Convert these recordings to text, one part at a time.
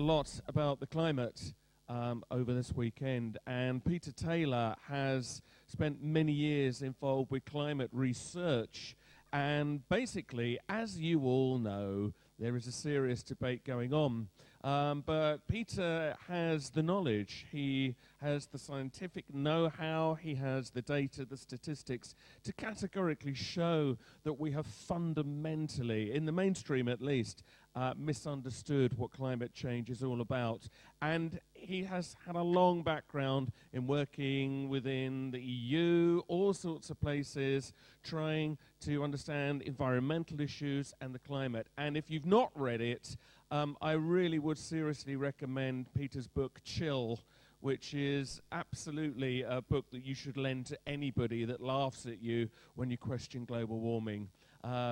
lot about the climate over this weekend, and Peter Taylor has spent many years involved with climate research. And basically, as you all know, there is a serious debate going on. But Peter has the knowledge, he has the scientific know-how, he has the data, the statistics, to categorically show that we have fundamentally, in the mainstream at least, misunderstood what climate change is all about. And he has had a long background in working within the EU, all sorts of places, trying to understand environmental issues and the climate. And if you've not read it, I really would seriously recommend Peter's book, Chill, which is absolutely a book that you should lend to anybody that laughs at you when you question global warming,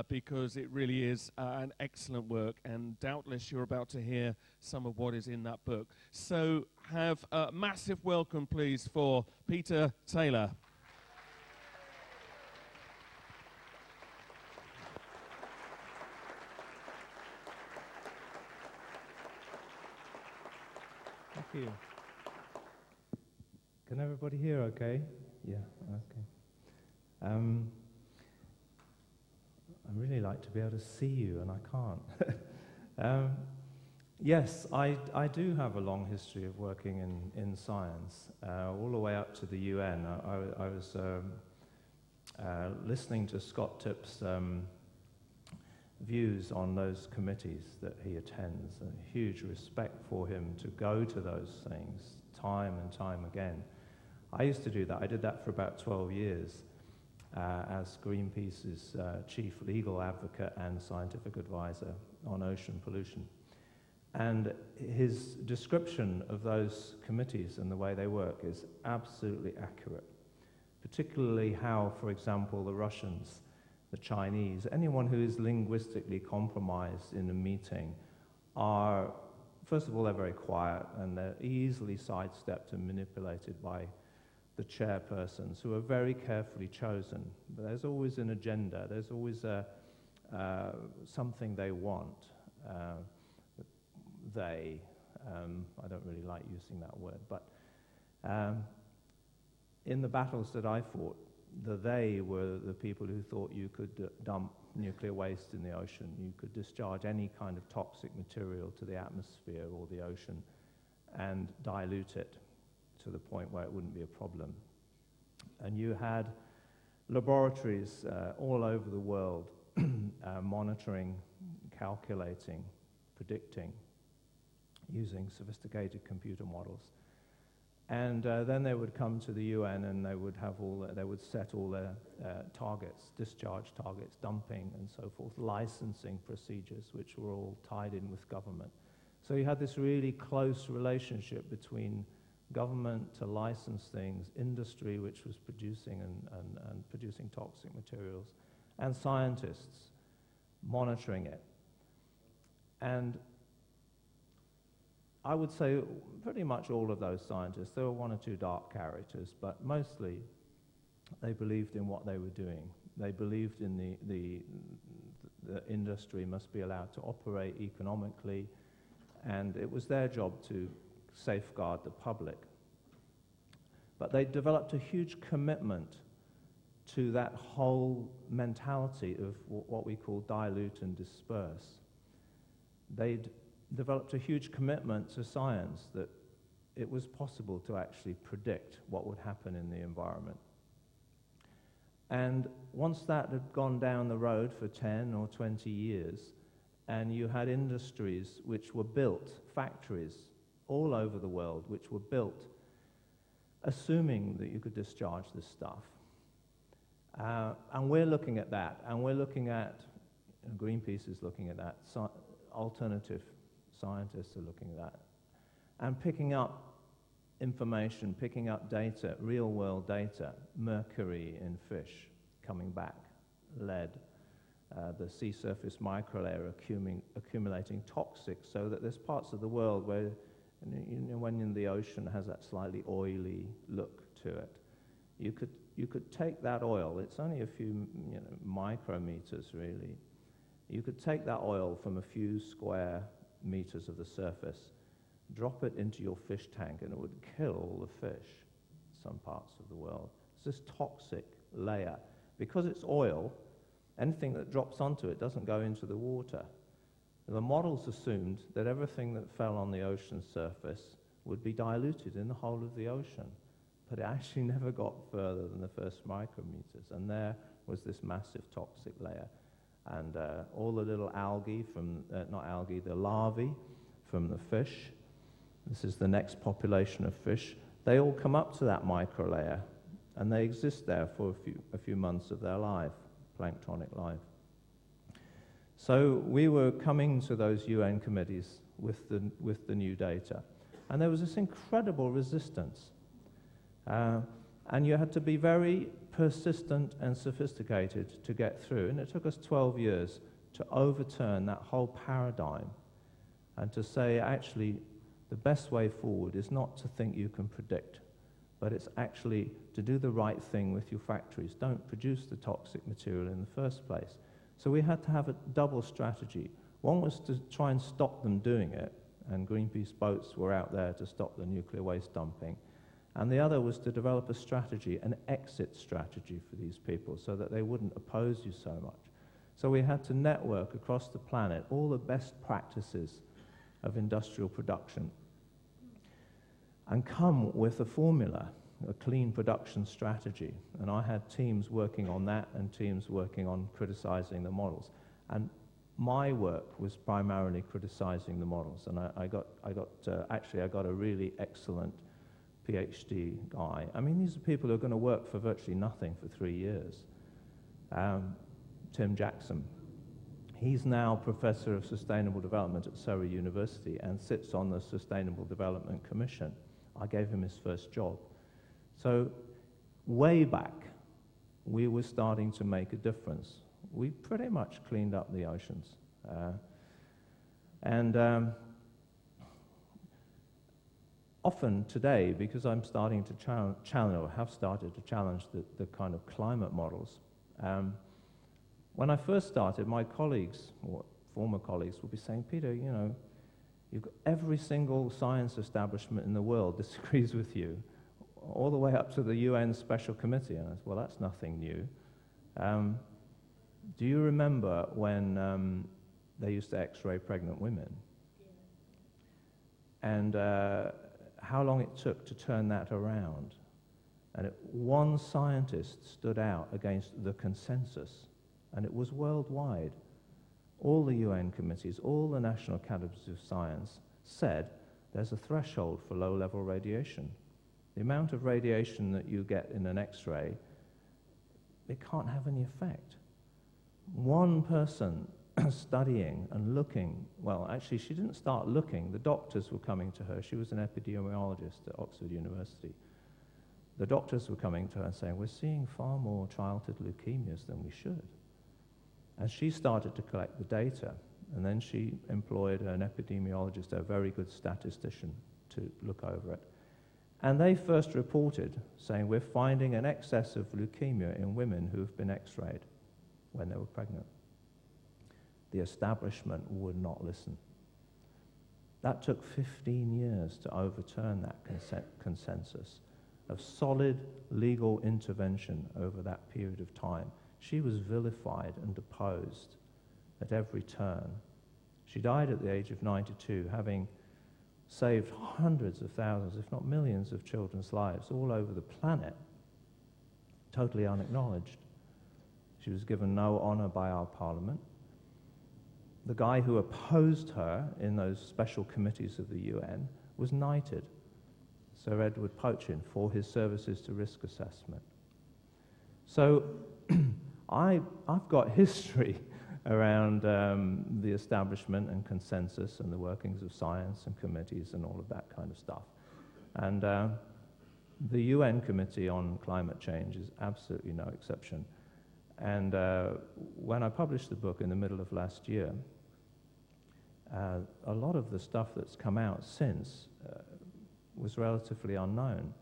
because it really is an excellent work, and doubtless you're about to hear some of what is in that book. So have a massive welcome, please, for Peter Taylor. Thank you. Can everybody hear okay? Yeah, okay. I'd really like to be able to see you, and I can't. Yes, I do have a long history of working in science, all the way up to the UN. I was listening to Scott Tipp's views on those committees that he attends, a huge respect for him to go to those things time and time again. I used to do that. I did that for about 12 years as Greenpeace's chief legal advocate and scientific advisor on ocean pollution. And his description of those committees and the way they work is absolutely accurate, particularly how, for example, the Russians, the Chinese, anyone who is linguistically compromised in a meeting are, first of all, they're very quiet and they're easily sidestepped and manipulated by the chairpersons, who are very carefully chosen. But there's always an agenda, there's always something they want. I don't really like using that word, but in the battles that I fought, they were the people who thought you could dump nuclear waste in the ocean, you could discharge any kind of toxic material to the atmosphere or the ocean and dilute it to the point where it wouldn't be a problem. And you had laboratories all over the world monitoring, calculating, predicting, using sophisticated computer models. And then they would come to the UN and they would have they would set all their targets, discharge targets, dumping and so forth, licensing procedures, which were all tied in with government. So you had this really close relationship between government to license things, industry, which was producing and producing toxic materials, and scientists monitoring it. And I would say pretty much all of those scientists, there were one or two dark characters, but mostly they believed in what they were doing. They believed in the industry must be allowed to operate economically, and it was their job to safeguard the public. But they developed a huge commitment to that whole mentality of what we call dilute and disperse. They'd developed a huge commitment to science, that it was possible to actually predict what would happen in the environment. And once that had gone down the road for 10 or 20 years, and you had industries which were built, factories all over the world, which were built assuming that you could discharge this stuff. And we're looking at that, and we're looking at, Greenpeace is looking at that, alternative scientists are looking at that, and picking up information, picking up data, real-world data, mercury in fish coming back, lead, the sea surface microlayer accumulating toxic, so that there's parts of the world where, when the ocean has that slightly oily look to it, you could take that oil, it's only a few micrometers really, you could take that oil from a few square meters of the surface drop it into your fish tank, and it would kill all the fish in some parts of the world. It's this toxic layer. Because it's oil, anything that drops onto it doesn't go into the water. The models assumed that everything that fell on the ocean surface would be diluted in the whole of the ocean, but it actually never got further than the first micrometers, and there was this massive toxic layer. And all the little algae from, not algae, the larvae from the fish, this is the next population of fish, they all come up to that micro layer, and they exist there for a few months of their life, planktonic life. So we were coming to those UN committees with the new data, and there was this incredible resistance. And you had to be very persistent and sophisticated to get through, and it took us 12 years to overturn that whole paradigm and to say, actually, the best way forward is not to think you can predict, but it's actually to do the right thing with your factories. Don't produce the toxic material in the first place. So we had to have a double strategy. One was to try and stop them doing it, and Greenpeace boats were out there to stop the nuclear waste dumping. And the other was to develop a strategy, an exit strategy for these people, so that they wouldn't oppose you so much. So we had to network across the planet all the best practices of industrial production and come with a formula, a clean production strategy. And I had teams working on that and teams working on criticizing the models. And my work was primarily criticizing the models. And I got a really excellent PhD guy. I mean, these are people who are going to work for virtually nothing for 3 years. Tim Jackson. He's now Professor of Sustainable Development at Surrey University and sits on the Sustainable Development Commission. I gave him his first job. So way back, we were starting to make a difference. We pretty much cleaned up the oceans. Often today, because I'm starting to challenge, or have started to challenge the kind of climate models, when I first started, my colleagues, or former colleagues, would be saying, Peter, you know, you've got every single science establishment in the world disagrees with you, all the way up to the UN Special Committee. And I said, well, that's nothing new. Do you remember when they used to X-ray pregnant women? Yeah. And how long it took to turn that around? And one scientist stood out against the consensus, and it was worldwide. All the UN committees, all the National Academies of Science said there's a threshold for low-level radiation. The amount of radiation that you get in an X-ray, it can't have any effect. One person studying and looking, well, actually, she didn't start looking. The doctors were coming to her. She was an epidemiologist at Oxford University. The doctors were coming to her and saying, we're seeing far more childhood leukemias than we should. And she started to collect the data, and then she employed an epidemiologist, a very good statistician, to look over it. And they first reported saying, we're finding an excess of leukemia in women who've been X-rayed when they were pregnant. The establishment would not listen. That took 15 years to overturn that consensus of solid legal intervention over that period of time. She was vilified and deposed at every turn. She died at the age of 92, having saved hundreds of thousands, if not millions, of children's lives all over the planet, totally unacknowledged. She was given no honor by our parliament. The guy who opposed her in those special committees of the UN was knighted, Sir Edward Pochin, for his services to risk assessment. So I've got history around the establishment and consensus and the workings of science and committees and all of that kind of stuff. And the UN Committee on Climate Change is absolutely no exception. And when I published the book in the middle of last year, a lot of the stuff that's come out since was relatively unknown.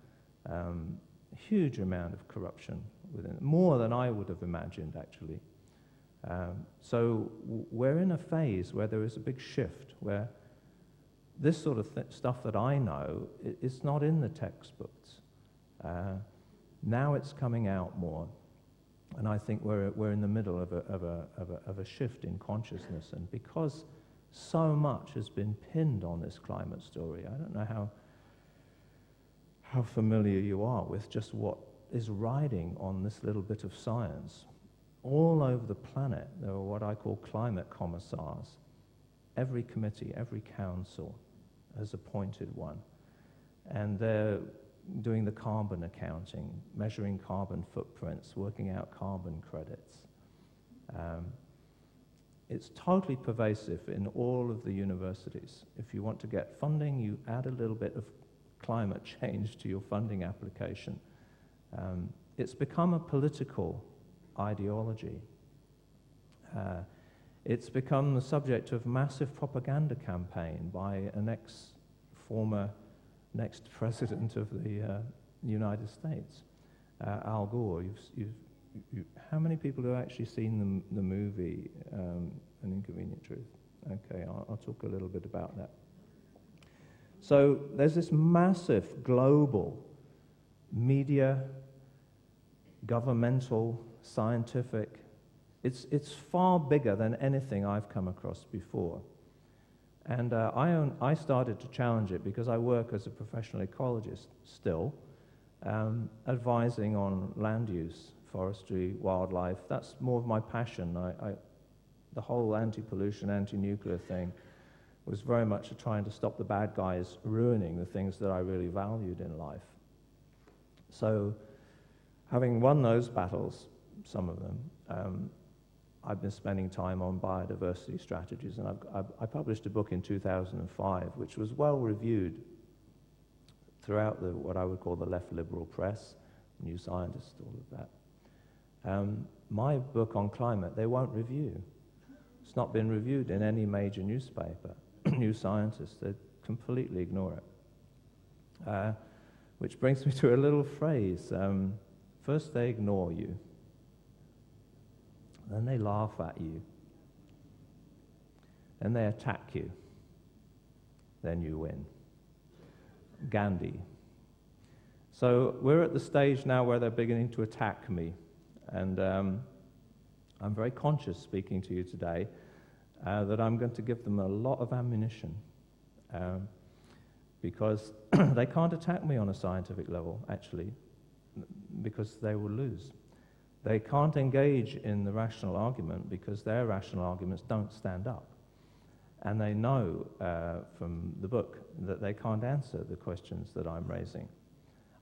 Huge amount of corruption within, more than I would have imagined, actually. So we're in a phase where there is a big shift, where this sort of stuff that I know, it's not in the textbooks. Now it's coming out more, and I think we're in the middle of a shift in consciousness, and because so much has been pinned on this climate story, I don't know how familiar you are with just what is riding on this little bit of science. All over the planet, there are what I call climate commissars. Every committee, every council has appointed one. And they're doing the carbon accounting, measuring carbon footprints, working out carbon credits. It's totally pervasive in all of the universities. If you want to get funding, you add a little bit of climate change to your funding application. It's become a political ideology. It's become the subject of massive propaganda campaign by an former next president of the United States, Al Gore. How many people have actually seen the movie An Inconvenient Truth? Okay, I'll talk a little bit about that. So there's this massive global media, governmental, scientific. It's far bigger than anything I've come across before. And I started to challenge it because I work as a professional ecologist still, advising on land use, forestry, wildlife. That's more of my passion. The whole anti-pollution, anti-nuclear thing was very much trying to stop the bad guys ruining the things that I really valued in life. So, having won those battles, some of them, I've been spending time on biodiversity strategies, and I published a book in 2005, which was well reviewed throughout what I would call the left liberal press, New Scientist, all of that. My book on climate, they won't review. It's not been reviewed in any major newspaper. New Scientist, they completely ignore it. Which brings me to a little phrase. First they ignore you, then they laugh at you, then they attack you, then you win. Gandhi. So we're at the stage now where they're beginning to attack me, and I'm very conscious speaking to you today that I'm going to give them a lot of ammunition because they can't attack me on a scientific level, actually, because they will lose. They can't engage in the rational argument because their rational arguments don't stand up. And they know from the book that they can't answer the questions that I'm raising.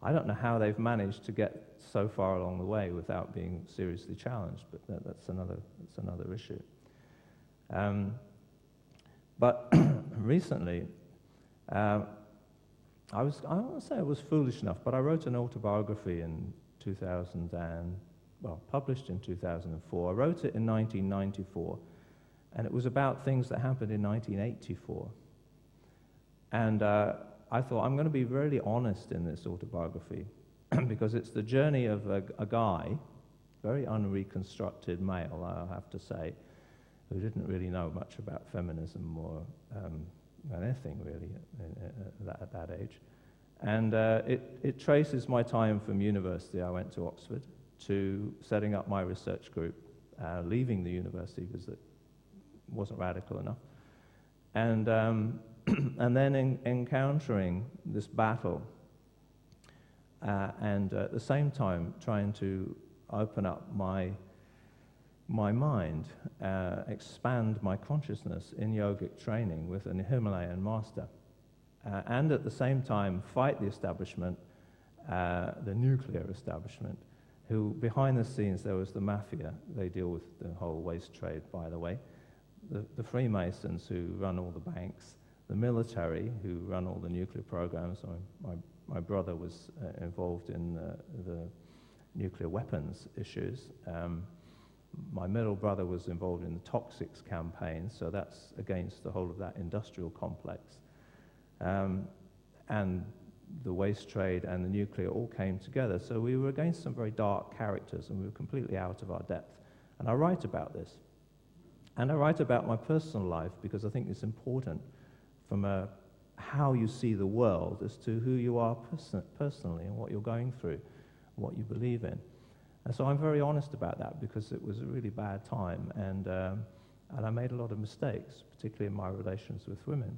I don't know how they've managed to get so far along the way without being seriously challenged, but that's another issue. But recently, I won't say I was foolish enough, but I wrote an autobiography in published in 2004. I wrote it in 1994, and it was about things that happened in 1984. And I thought, I'm going to be really honest in this autobiography, because it's the journey of a guy, very unreconstructed male, I'll have to say, who didn't really know much about feminism or anything really at that age. And it traces my time from university. I went to Oxford, to setting up my research group, leaving the university because it wasn't radical enough, and then encountering this battle, and at the same time trying to open up my mind, expand my consciousness in yogic training with an Himalayan master, and at the same time fight the establishment, the nuclear establishment, who behind the scenes there was the mafia. They deal with the whole waste trade, by the way, the Freemasons who run all the banks, the military who run all the nuclear programs. My brother was involved in the nuclear weapons issues. My middle brother was involved in the toxics campaign, so that's against the whole of that industrial complex. And the waste trade and the nuclear all came together. So we were against some very dark characters, and we were completely out of our depth. And I write about this. And I write about my personal life because I think it's important from a how you see the world as to who you are personally and what you're going through, what you believe in. And so I'm very honest about that because it was a really bad time, and I made a lot of mistakes, particularly in my relations with women.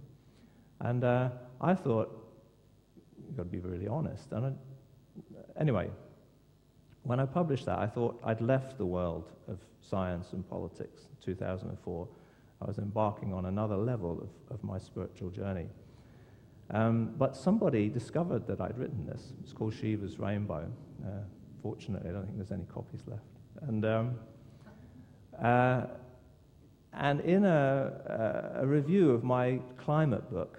And I thought, you've got to be really honest. And anyway, when I published that, I thought I'd left the world of science and politics in 2004. I was embarking on another level of my spiritual journey. But somebody discovered that I'd written this. It's called Shiva's Rainbow. Fortunately, I don't think there's any copies left. And in a review of my climate book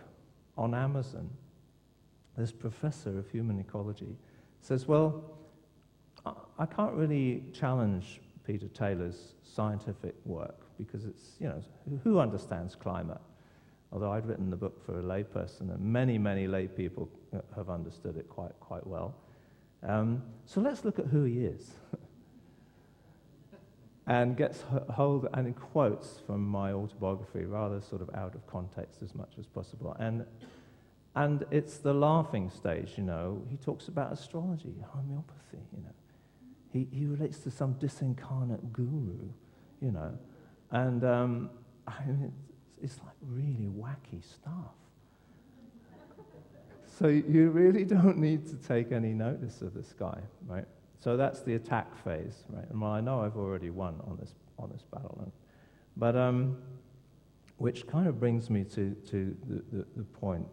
on Amazon, this professor of human ecology says, well, I can't really challenge Peter Taylor's scientific work because it's, who understands climate? Although I'd written the book for a layperson, and many, many lay people have understood it quite well. So let's look at who he is. And gets hold and in quotes from my autobiography, rather sort of out of context as much as possible. And it's the laughing stage, He talks about astrology, homeopathy, He relates to some disincarnate guru, And I mean, it's like really wacky stuff. So you really don't need to take any notice of this guy, right? So that's the attack phase, right? And I know I've already won on this battle, but which kind of brings me to the point.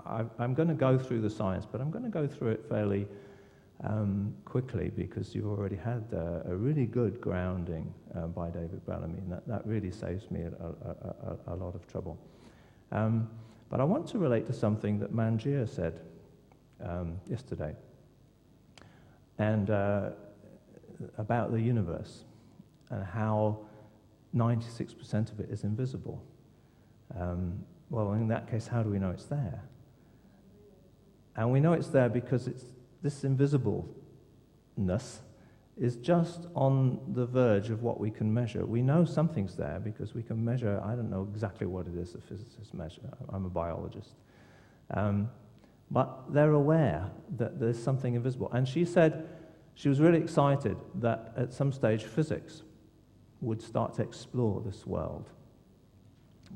I'm going to go through the science, but I'm going to go through it fairly quickly because you've already had a really good grounding by David Bellamy, and that really saves me a lot of trouble. But I want to relate to something that Manjir said yesterday, and about the universe and how 96% of it is invisible. Well, in that case, how do we know it's there? And we know it's there because this invisibleness is just on the verge of what we can measure. We know something's there because we can measure. I don't know exactly what it is a physicist measure. I'm a biologist. But they're aware that there's something invisible. And she said she was really excited that at some stage physics would start to explore this world,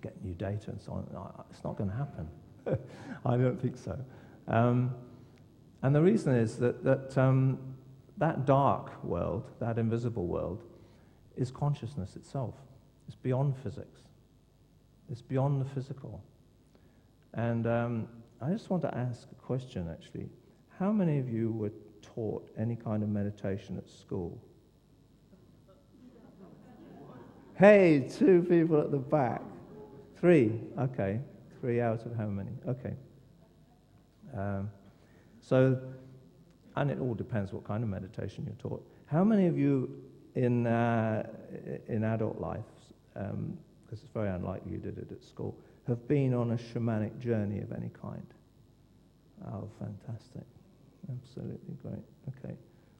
get new data and so on. It's not going to happen. I don't think so. And the reason is that dark world, that invisible world, is consciousness itself. It's beyond physics. It's beyond the physical. And I just want to ask a question, actually. How many of you were taught any kind of meditation at school? Hey, 2 people at the back. 3, okay. 3 out of how many? Okay. And it all depends what kind of meditation you're taught. How many of you in adult life, because it's very unlikely you did it at school, have been on a shamanic journey of any kind? Oh, fantastic. Absolutely great. Okay.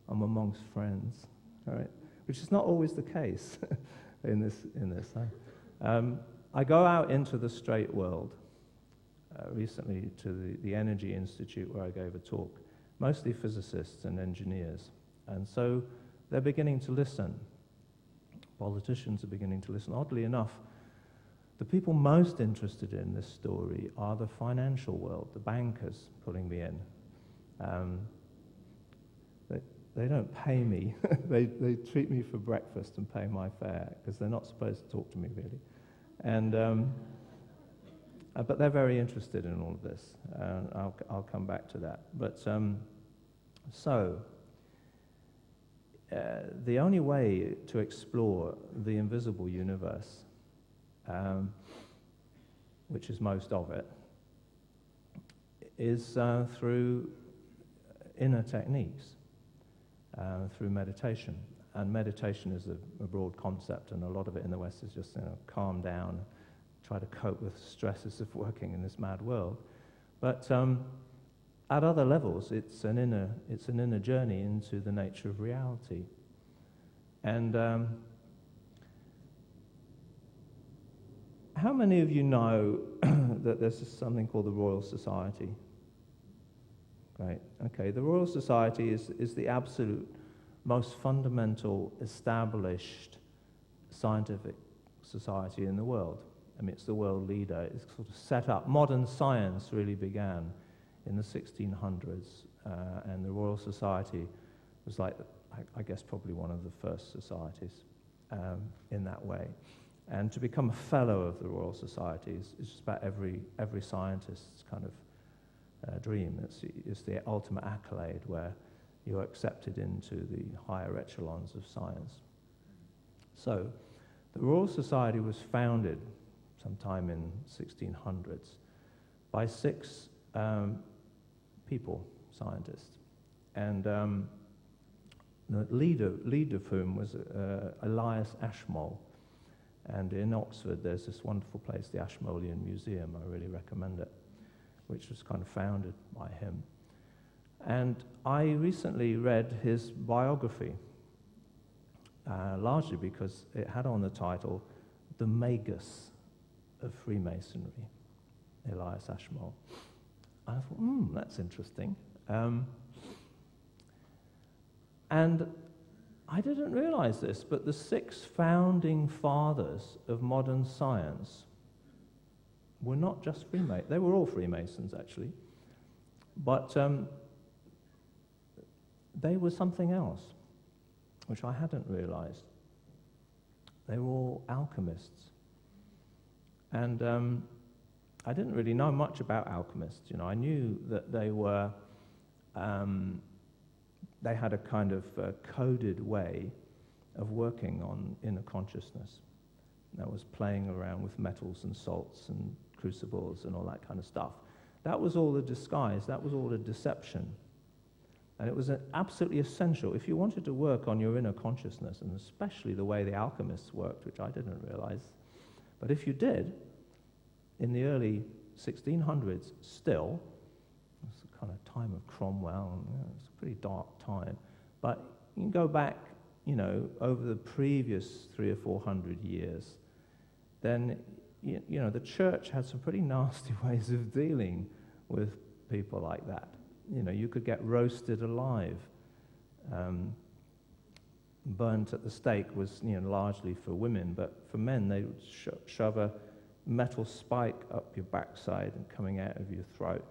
I'm amongst friends, all right? Which is not always the case in this. I go out into the straight world recently to the Energy Institute where I gave a talk, mostly physicists and engineers. And so they're beginning to listen. Politicians are beginning to listen. Oddly enough, the people most interested in this story are the financial world, the bankers pulling me in. They don't pay me. They treat me for breakfast and pay my fare because they're not supposed to talk to me really. And but they're very interested in all of this. I'll come back to that. But the only way to explore the invisible universe, which is most of it, is through inner techniques, through meditation. And meditation is a broad concept, and a lot of it in the West is just calm down, try to cope with stresses of working in this mad world. But at other levels, it's an inner journey into the nature of reality. And how many of you know that there's something called the Royal Society. Right, okay, the Royal Society is the absolute most fundamental established scientific society in the world. I mean, it's the world leader. It's sort of set up. Modern science really began in the 1600s, and the Royal Society was like, I guess, probably one of the first societies in that way. And to become a fellow of the Royal Society is just about every scientist's kind of dream. It's the ultimate accolade where you're accepted into the higher echelons of science. So, the Royal Society was founded sometime in 1600s by 6 people, scientists, and the leader of whom was Elias Ashmole. And in Oxford, there's this wonderful place, the Ashmolean Museum. I really recommend it, which was kind of founded by him. And I recently read his biography, largely because it had on the title, The Magus of Freemasonry, Elias Ashmole. And I thought, that's interesting. And I didn't realize this, but the 6 founding fathers of modern science were not just Freemasons. They were all Freemasons, actually. But they were something else, which I hadn't realized. They were all alchemists. And I didn't really know much about alchemists. You know, I knew that they were, they had a kind of coded way of working on inner consciousness. That was playing around with metals and salts and crucibles and all that kind of stuff. That was all the disguise. That was all the deception. And it was absolutely essential. If you wanted to work on your inner consciousness, and especially the way the alchemists worked, which I didn't realize, but if you did, in the early 1600s still, it's the kind of time of Cromwell, and, it's a pretty dark time, but you can go back, over the previous 300 or 400 years, then, the church had some pretty nasty ways of dealing with people like that. You could get roasted alive. Burnt at the stake was, largely for women, but for men, they would shove a metal spike up your backside and coming out of your throat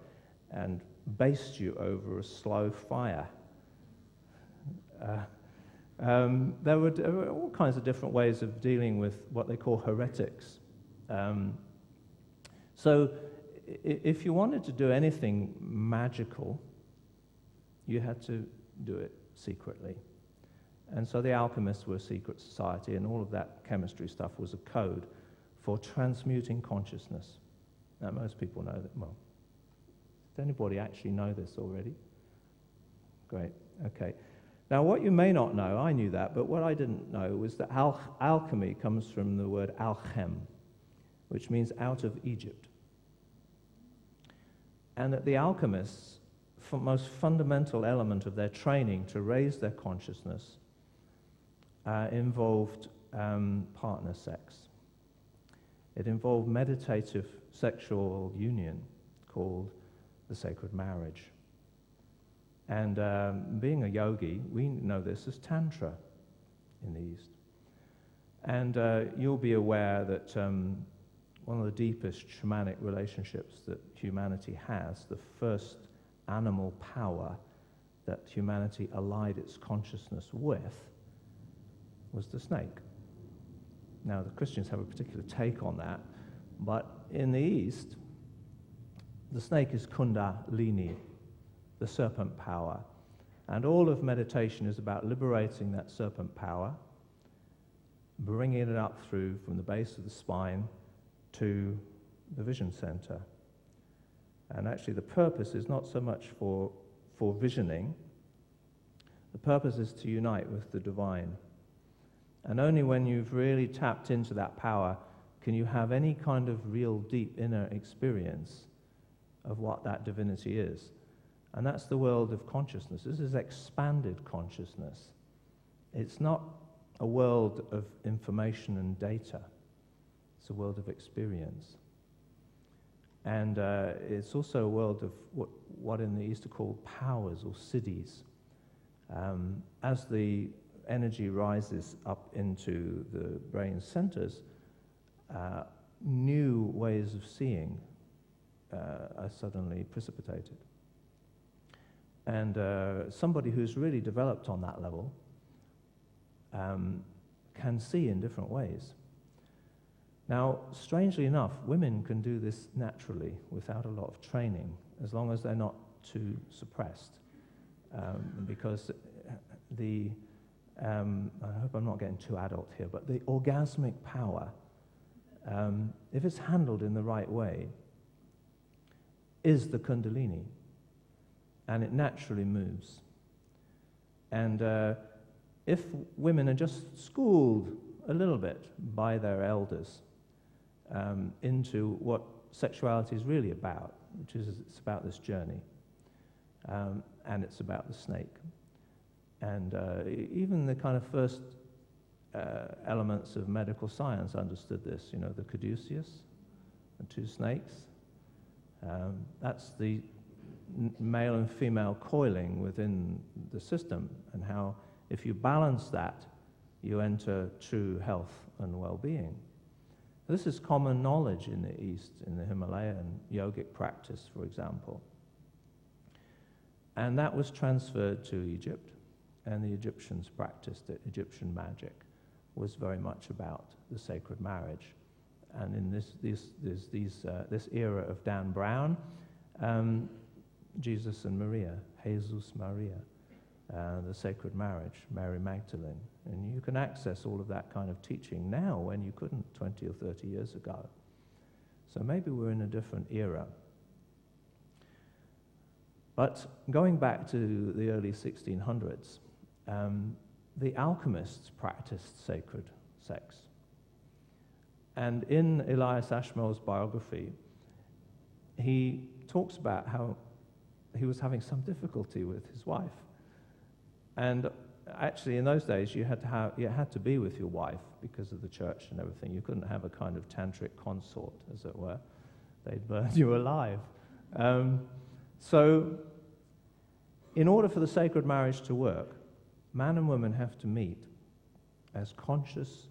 and baste you over a slow fire. There were all kinds of different ways of dealing with what they call heretics. So if you wanted to do anything magical, you had to do it secretly. And so the alchemists were a secret society, and all of that chemistry stuff was a code for transmuting consciousness. Now, most people know that. Well, does anybody actually know this already? Great, okay. Now, what you may not know, I knew that, but what I didn't know was that alchemy comes from the word alchem, which means out of Egypt. And that the alchemists' most fundamental element of their training to raise their consciousness involved partner sex. It involved meditative sexual union called the sacred marriage. And being a yogi, we know this as Tantra in the East. And you'll be aware that one of the deepest shamanic relationships that humanity has, the first animal power that humanity allied its consciousness with, was the snake. Now, the Christians have a particular take on that, but in the East, the snake is Kundalini, the serpent power. And all of meditation is about liberating that serpent power, bringing it up through from the base of the spine to the vision center. And actually the purpose is not so much for visioning. The purpose is to unite with the divine. And only when you've really tapped into that power can you have any kind of real deep inner experience of what that divinity is. And that's the world of consciousness. This is expanded consciousness. It's not a world of information and data. It's a world of experience. And it's also a world of what in the East are called powers or siddhis. As the energy rises up into the brain centers, new ways of seeing are suddenly precipitated. And somebody who's really developed on that level can see in different ways. Now, strangely enough, women can do this naturally without a lot of training, as long as they're not too suppressed. Because I hope I'm not getting too adult here, but the orgasmic power, if it's handled in the right way, is the Kundalini, and it naturally moves. And if women are just schooled a little bit by their elders into what sexuality is really about, which is it's about this journey, and it's about the snake. And even the kind of first elements of medical science understood this, the caduceus, the two snakes. That's the male and female coiling within the system, and how if you balance that, you enter true health and well-being. This is common knowledge in the East, in the Himalayan yogic practice, for example. And that was transferred to Egypt, and the Egyptians practiced it. Egyptian magic was very much about the sacred marriage. And in this era of Dan Brown, Jesus and Maria, Jesus Maria, the sacred marriage, Mary Magdalene. And you can access all of that kind of teaching now when you couldn't 20 or 30 years ago. So maybe we're in a different era. But going back to the early 1600s, the alchemists practiced sacred sex. And in Elias Ashmole's biography, he talks about how he was having some difficulty with his wife. And actually, in those days, you had to be with your wife because of the church and everything. You couldn't have a kind of tantric consort, as it were. They'd burn you alive. So, in order for the sacred marriage to work, man and woman have to meet as conscious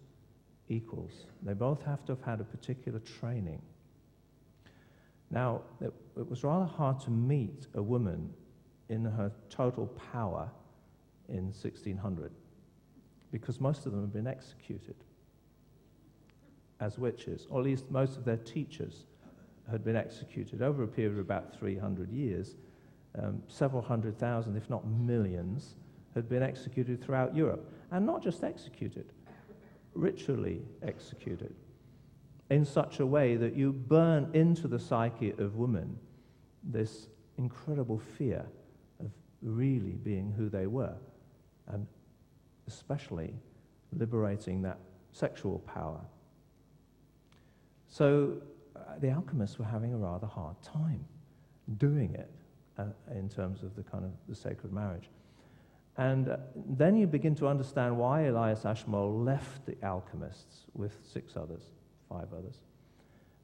equals. They both have to have had a particular training. Now, it was rather hard to meet a woman in her total power in 1600, because most of them had been executed as witches, or at least most of their teachers had been executed over a period of about 300 years. Several hundred thousand, if not millions, had been executed throughout Europe. And not just executed, ritually executed, in such a way that you burn into the psyche of women this incredible fear of really being who they were, and especially liberating that sexual power. So the alchemists were having a rather hard time doing it in terms of the kind of the sacred marriage. And then you begin to understand why Elias Ashmole left the alchemists with 5 others,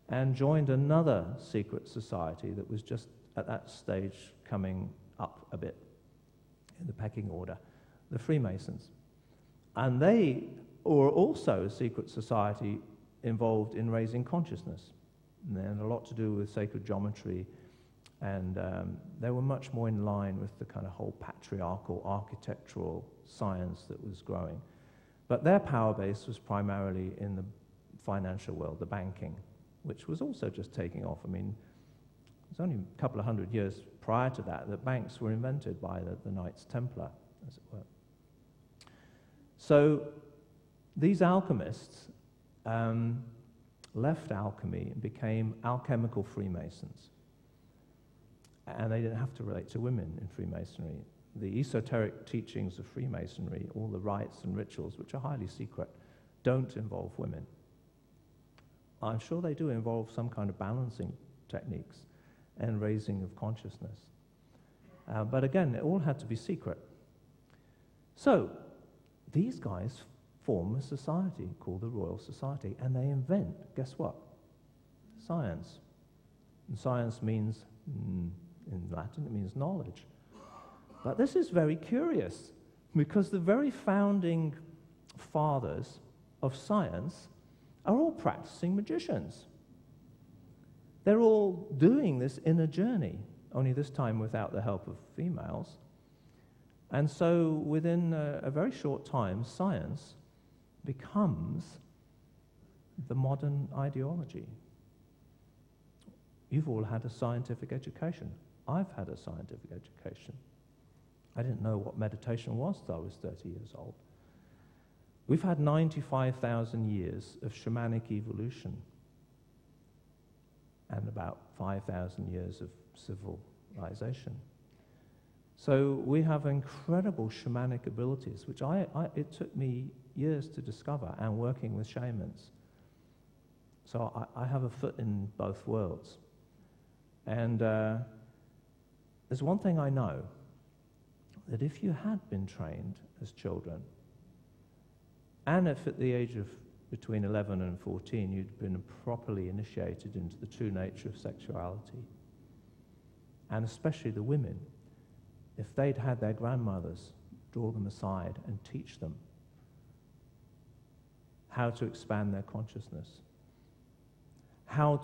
and joined another secret society that was just at that stage coming up a bit in the pecking order, the Freemasons. And they were also a secret society involved in raising consciousness. And they had a lot to do with sacred geometry, and they were much more in line with the kind of whole patriarchal architectural science that was growing. But their power base was primarily in the financial world, the banking, which was also just taking off. I mean, it was only a couple of hundred years prior to that banks were invented by the Knights Templar, as it were. So these alchemists left alchemy and became alchemical Freemasons. And they didn't have to relate to women in Freemasonry. The esoteric teachings of Freemasonry, all the rites and rituals, which are highly secret, don't involve women. I'm sure they do involve some kind of balancing techniques and raising of consciousness. But again, it all had to be secret. So these guys form a society called the Royal Society, and they invent, guess what? Science. And science means, in Latin, it means knowledge. But this is very curious, because the very founding fathers of science are all practicing magicians. They're all doing this inner journey, only this time without the help of females. And so within a very short time, science becomes the modern ideology. You've all had a scientific education. I've had a scientific education. I didn't know what meditation was till I was 30 years old. We've had 95,000 years of shamanic evolution and about 5,000 years of civilization. So we have incredible shamanic abilities, which it took me years to discover, and working with shamans. So I have a foot in both worlds. And there's one thing I know, that if you had been trained as children, and if at the age of between 11 and 14 you'd been properly initiated into the true nature of sexuality, and especially the women, if they'd had their grandmothers draw them aside and teach them how to expand their consciousness, how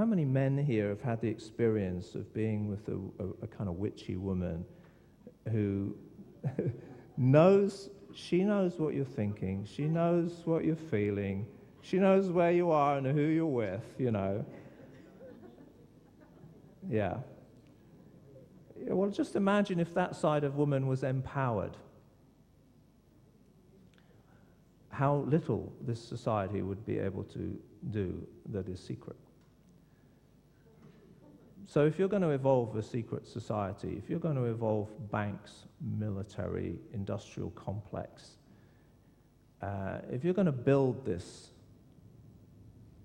many men here have had the experience of being with a kind of witchy woman who she knows what you're thinking, she knows what you're feeling, she knows where you are and who you're with, you know. Yeah. Well, just imagine if that side of woman was empowered. How little this society would be able to do that is secret. So if you're going to evolve a secret society, if you're going to evolve banks, military, industrial complex, if you're going to build this,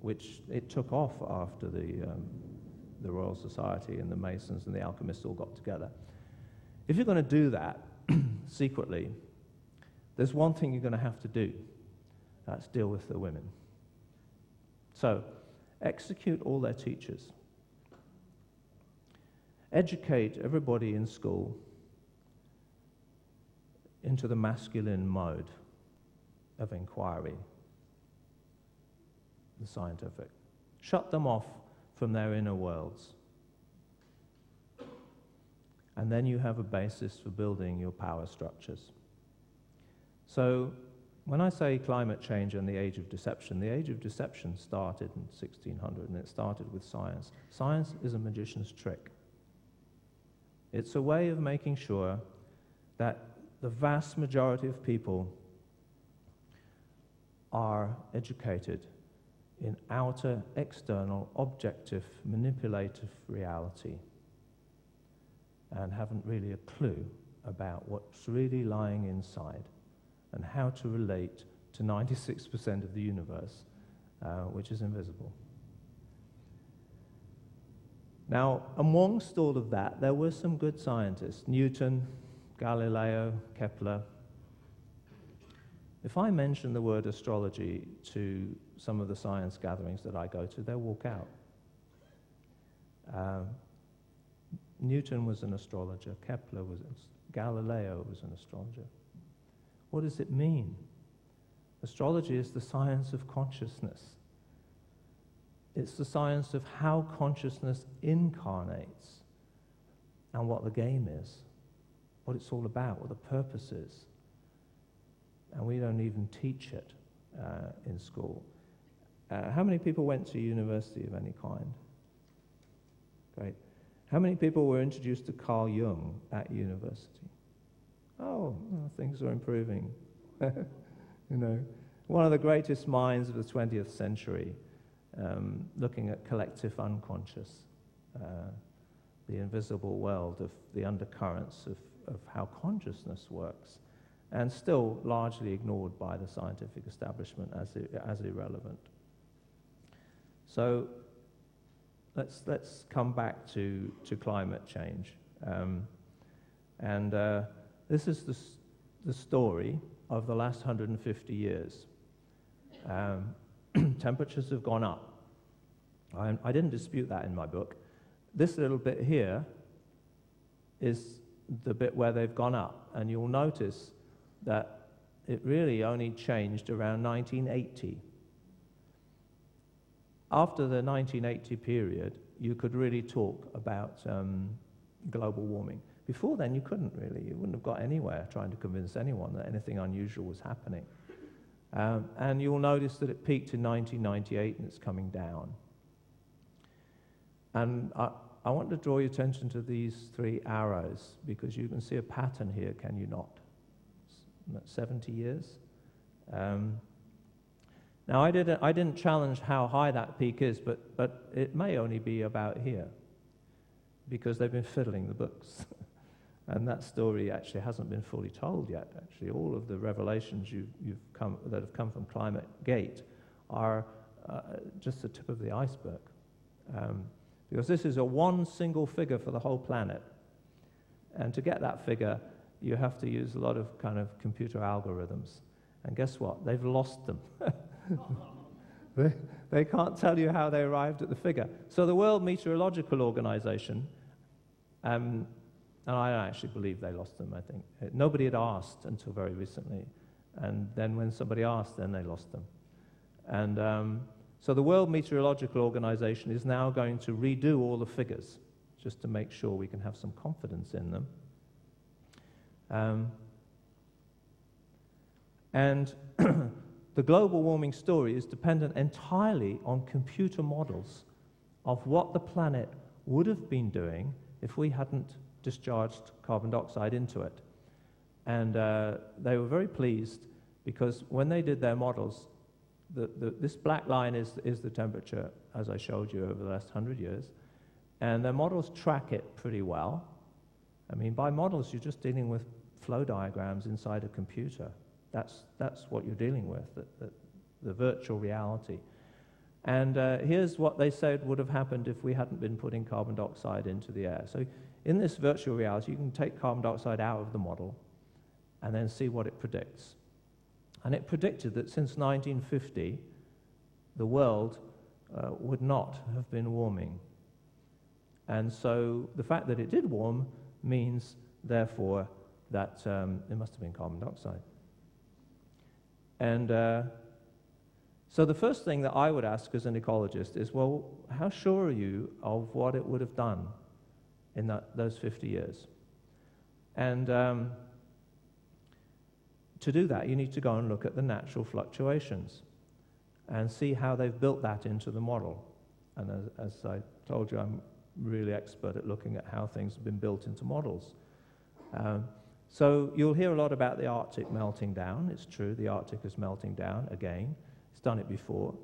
which it took off after the Royal Society and the Masons and the alchemists all got together, if you're going to do that secretly, there's one thing you're going to have to do. That's deal with the women. So, execute all their teachers. Educate everybody in school into the masculine mode of inquiry, the scientific. Shut them off from their inner worlds. And then you have a basis for building your power structures. So, when I say climate change and the age of deception started in 1600, and it started with science. Science is a magician's trick. It's a way of making sure that the vast majority of people are educated in outer, external, objective, manipulative reality, and haven't really a clue about what's really lying inside and how to relate to 96% of the universe, which is invisible. Now, amongst all of that, there were some good scientists: Newton, Galileo, Kepler. If I mention the word astrology to some of the science gatherings that I go to, they'll walk out. Newton was an astrologer, Galileo was an astrologer. What does it mean? Astrology is the science of consciousness. It's the science of how consciousness incarnates and what the game is, what it's all about, what the purpose is. And we don't even teach it in school. How many people went to university of any kind? Great. How many people were introduced to Carl Jung at university? Oh, well, things are improving. You know, one of the greatest minds of the 20th century, looking at collective unconscious, the invisible world of the undercurrents of how consciousness works, and still largely ignored by the scientific establishment as irrelevant. So let's come back to climate change. This is the story of the last 150 years. Temperatures have gone up. I didn't dispute that in my book. This little bit here is the bit where they've gone up, and you'll notice that it really only changed around 1980. After the 1980 period, you could really talk about global warming. Before then, you couldn't really. You wouldn't have got anywhere trying to convince anyone that anything unusual was happening. And you'll notice that it peaked in 1998 and it's coming down. And I want to draw your attention to these three arrows, because you can see a pattern here, can you not? 70 years. Now, I didn't challenge how high that peak is, but it may only be about here, because they've been fiddling the books. And that story actually hasn't been fully told yet. Actually, all of the revelations that have come from Climate Gate are just the tip of the iceberg. Because this is one single figure for the whole planet. And to get that figure, you have to use a lot of kind of computer algorithms. And guess what? They've lost them. They can't tell you how they arrived at the figure. So the World Meteorological Organization, and I don't actually believe they lost them, I think. Nobody had asked until very recently. And then when somebody asked, then they lost them. And so the World Meteorological Organization is now going to redo all the figures, just to make sure we can have some confidence in them. And the global warming story is dependent entirely on computer models of what the planet would have been doing if we hadn't discharged carbon dioxide into it. And they were very pleased, because when they did their models, this black line is the temperature, as I showed you, over the last 100 years. And their models track it pretty well. I mean, by models, you're just dealing with flow diagrams inside a computer. That's what you're dealing with, the virtual reality. And here's what they said would have happened if we hadn't been putting carbon dioxide into the air. So in this virtual reality, you can take carbon dioxide out of the model and then see what it predicts. And it predicted that since 1950, the world would not have been warming. And so the fact that it did warm means, therefore, that it must have been carbon dioxide. And so the first thing that I would ask as an ecologist is, well, how sure are you of what it would have done in those 50 years? And to do that, you need to go and look at the natural fluctuations and see how they've built that into the model. And as I told you, I'm really expert at looking at how things have been built into models. So you'll hear a lot about the Arctic melting down. It's true, the Arctic is melting down again. It's done it before.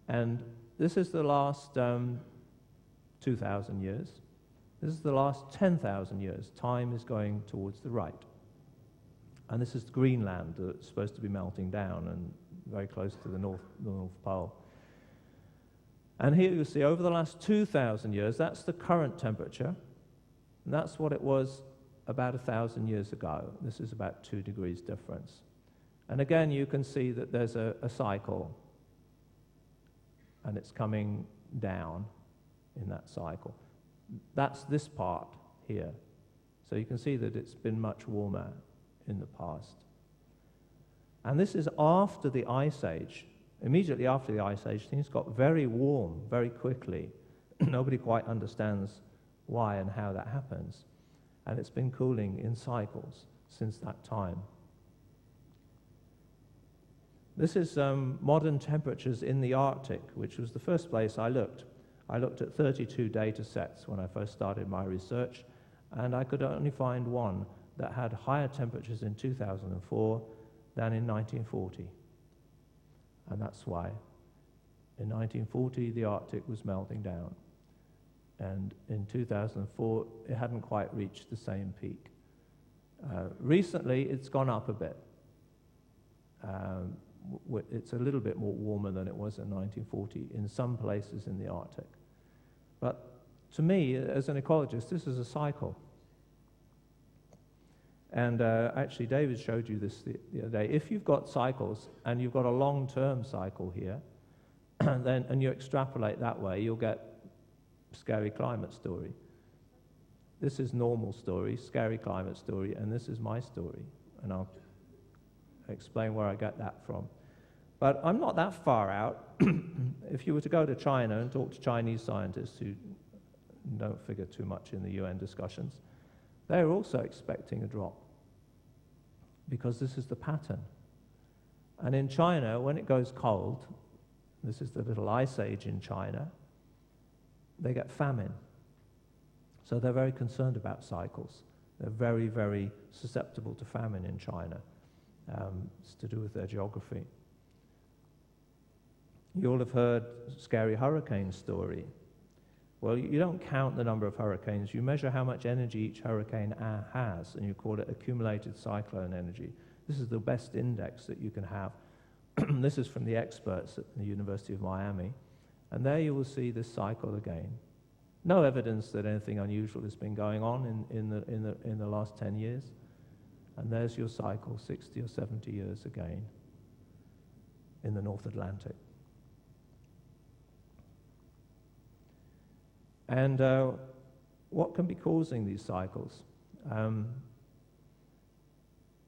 And this is the last 2,000 years. This is the last 10,000 years. Time is going towards the right. And this is Greenland that's supposed to be melting down and very close to the North Pole. And here you see, over the last 2,000 years, that's the current temperature. And that's what it was about 1,000 years ago. This is about 2 degrees difference. And again, you can see that there's a cycle, and it's coming down in that cycle. That's this part here. So you can see that it's been much warmer in the past. And this is after the Ice Age. Immediately after the Ice Age, things got very warm very quickly. Nobody quite understands why and how that happens. And it's been cooling in cycles since that time. This is modern temperatures in the Arctic, which was the first place I looked. I looked at 32 data sets when I first started my research, and I could only find one that had higher temperatures in 2004 than in 1940. And that's why. In 1940, the Arctic was melting down. And in 2004, it hadn't quite reached the same peak. Recently, it's gone up a bit. It's a little bit more warmer than it was in 1940 in some places in the Arctic. But to me, as an ecologist, this is a cycle. And actually, David showed you this the other day. If you've got cycles, and you've got a long-term cycle here, and you extrapolate that way, you'll get scary climate story. This is normal story, scary climate story, and this is my story. And I'll explain where I get that from. But I'm not that far out. If you were to go to China and talk to Chinese scientists who don't figure too much in the UN discussions, they're also expecting a drop, because this is the pattern. And in China, when it goes cold, this is the little ice age in China, they get famine. So they're very concerned about cycles. They're very, very susceptible to famine in China. It's to do with their geography. You all have heard scary hurricane story. Well, you don't count the number of hurricanes. You measure how much energy each hurricane has, and you call it accumulated cyclone energy. This is the best index that you can have. This is from the experts at the University of Miami. And there you will see this cycle again. No evidence that anything unusual has been going on in the last 10 years. And there's your cycle, 60 or 70 years again, in the North Atlantic. And what can be causing these cycles?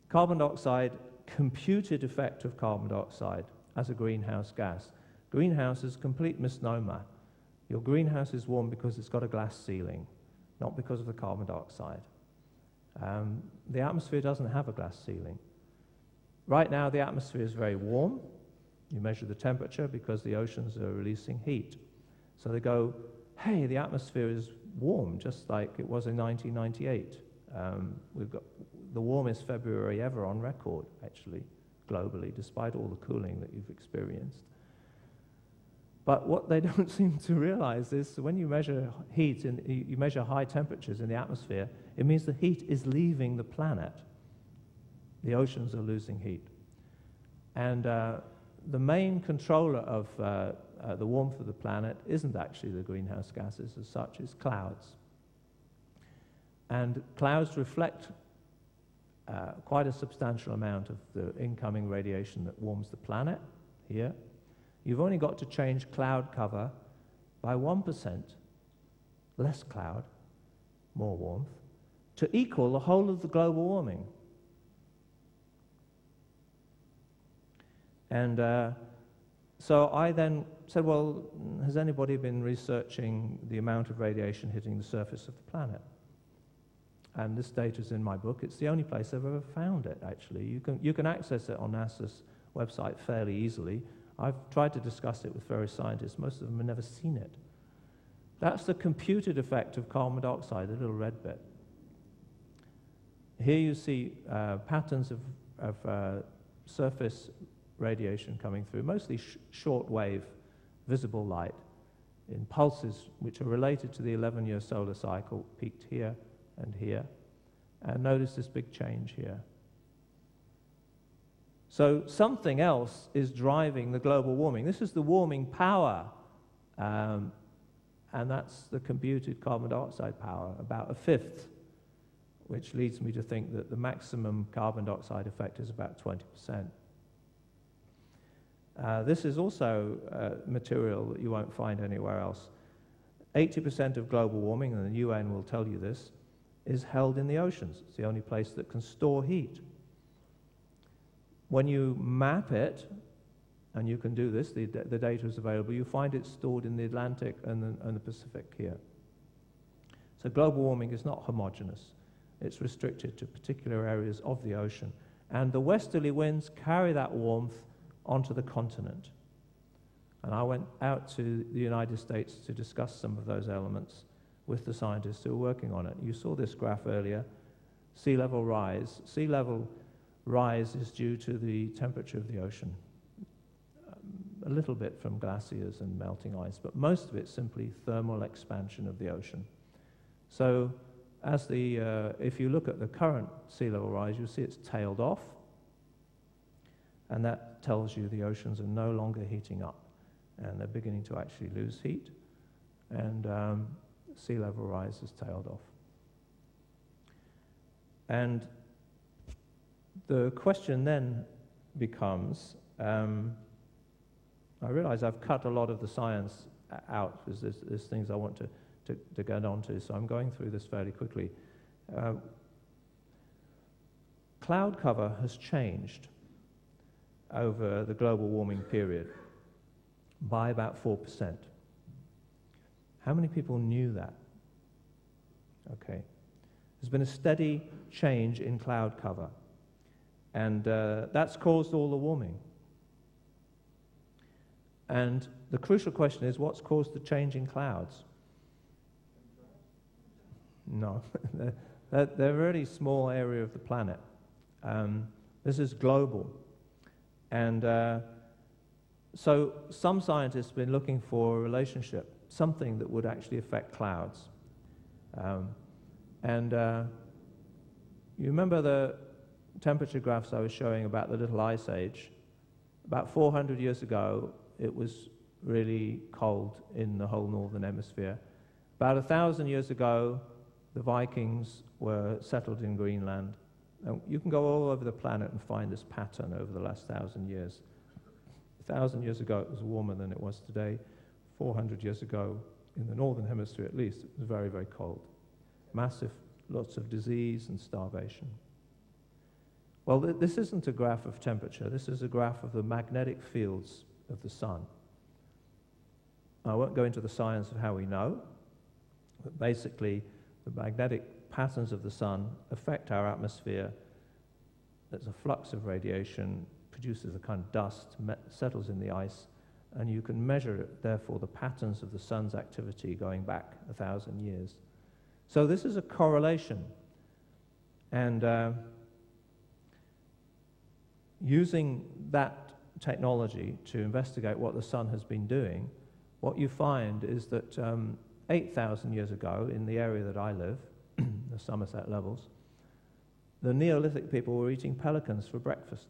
Carbon dioxide, computed effect of carbon dioxide as a greenhouse gas. Greenhouse is a complete misnomer. Your greenhouse is warm because it's got a glass ceiling, not because of the carbon dioxide. The atmosphere doesn't have a glass ceiling. Right now, the atmosphere is very warm. You measure the temperature because the oceans are releasing heat. So they go, hey, the atmosphere is warm, just like it was in 1998. We've got the warmest February ever on record, actually, globally, despite all the cooling that you've experienced. But what they don't seem to realize is when you measure heat, and you measure high temperatures in the atmosphere, it means the heat is leaving the planet. The oceans are losing heat. And the main controller of the warmth of the planet isn't actually the greenhouse gases as such, it's clouds. And clouds reflect quite a substantial amount of the incoming radiation that warms the planet here. You've only got to change cloud cover by 1%, less cloud, more warmth, to equal the whole of the global warming. And so I then said, well, has anybody been researching the amount of radiation hitting the surface of the planet? And this data is in my book. It's the only place I've ever found it, actually. You can access it on NASA's website fairly easily. I've tried to discuss it with various scientists. Most of them have never seen it. That's the computed effect of carbon dioxide, the little red bit. Here you see patterns of surface radiation coming through, mostly short wave visible light in pulses which are related to the 11-year solar cycle, peaked here and here. And notice this big change here. So something else is driving the global warming. This is the warming power, and that's the computed carbon dioxide power, about a fifth, which leads me to think that the maximum carbon dioxide effect is about 20%. This is also material that you won't find anywhere else. 80% of global warming, and the UN will tell you this, is held in the oceans. It's the only place that can store heat. When you map it, and you can do this, the data is available, you find it stored in the Atlantic and the Pacific here. So global warming is not homogeneous. It's restricted to particular areas of the ocean. And the westerly winds carry that warmth onto the continent. And I went out to the United States to discuss some of those elements with the scientists who are working on it. You saw this graph earlier, sea level rise. Sea level rise is due to the temperature of the ocean. A little bit from glaciers and melting ice, but most of it's simply thermal expansion of the ocean. So as if you look at the current sea level rise, you'll see it's tailed off, and that tells you the oceans are no longer heating up, and they're beginning to actually lose heat, and sea level rise has tailed off. And the question then becomes, I realize I've cut a lot of the science out because there's things I want to get onto, so I'm going through this fairly quickly. Cloud cover has changed over the global warming period by about 4%. How many people knew that? Okay. There's been a steady change in cloud cover, and that's caused all the warming. And the crucial question is, what's caused the change in clouds? No, they're a really small area of the planet. This is global. And so some scientists have been looking for a relationship, something that would actually affect clouds. You remember the temperature graphs I was showing about the Little Ice Age? About 400 years ago, it was really cold in the whole northern hemisphere. About 1,000 years ago, the Vikings were settled in Greenland. Now, you can go all over the planet and find this pattern over the last 1,000 years. 1,000 years ago, it was warmer than it was today. 400 years ago, in the northern hemisphere at least, it was very, very cold. Massive, lots of disease and starvation. Well, this isn't a graph of temperature. This is a graph of the magnetic fields of the sun. I won't go into the science of how we know, but basically, the magnetic patterns of the sun affect our atmosphere. There's a flux of radiation, produces a kind of dust, settles in the ice, and you can measure, therefore, the patterns of the sun's activity going back 1,000 years. So this is a correlation. And using that technology to investigate what the sun has been doing, what you find is that 8,000 years ago, in the area that I live, the Somerset Levels, the Neolithic people were eating pelicans for breakfast.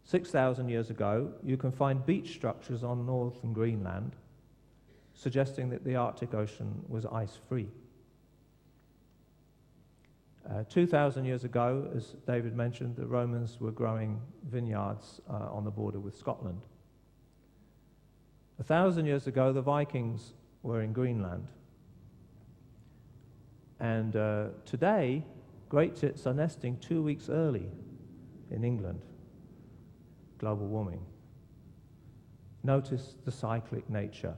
6,000 years ago, you can find beach structures on northern Greenland, suggesting that the Arctic Ocean was ice-free. 2,000 years ago, as David mentioned, the Romans were growing vineyards on the border with Scotland. 1,000 years ago, the Vikings were in Greenland. And today, great tits are nesting 2 weeks early in England. Global warming. Notice the cyclic nature.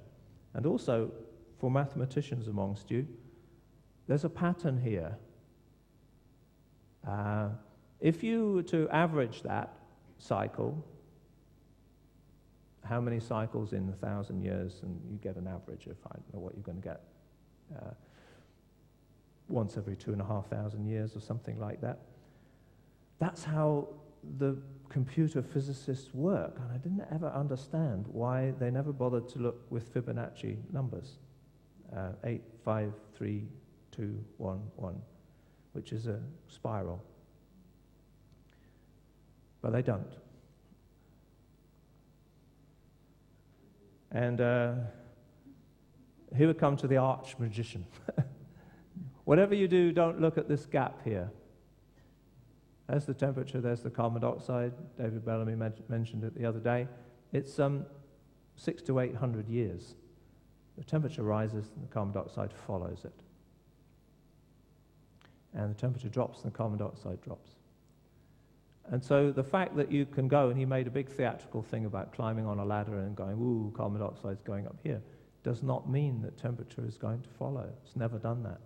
And also, for mathematicians amongst you, there's a pattern here. If you were to average that cycle, how many cycles in 1,000 years, and you get an average of, I don't know what you're going to get, once every 2,500 years or something like that. That's how the computer physicists work, and I didn't ever understand why they never bothered to look with Fibonacci numbers, 8, 5, 3, 2, 1, 1, which is a spiral. But they don't. And here we come to the arch magician. Whatever you do, don't look at this gap here. There's the temperature, there's the carbon dioxide. David Bellamy mentioned it the other day. It's 600 to 800 years. The temperature rises and the carbon dioxide follows it. And the temperature drops and the carbon dioxide drops. And so the fact that you can go, and he made a big theatrical thing about climbing on a ladder and going, ooh, carbon dioxide's going up here, does not mean that temperature is going to follow. It's never done that.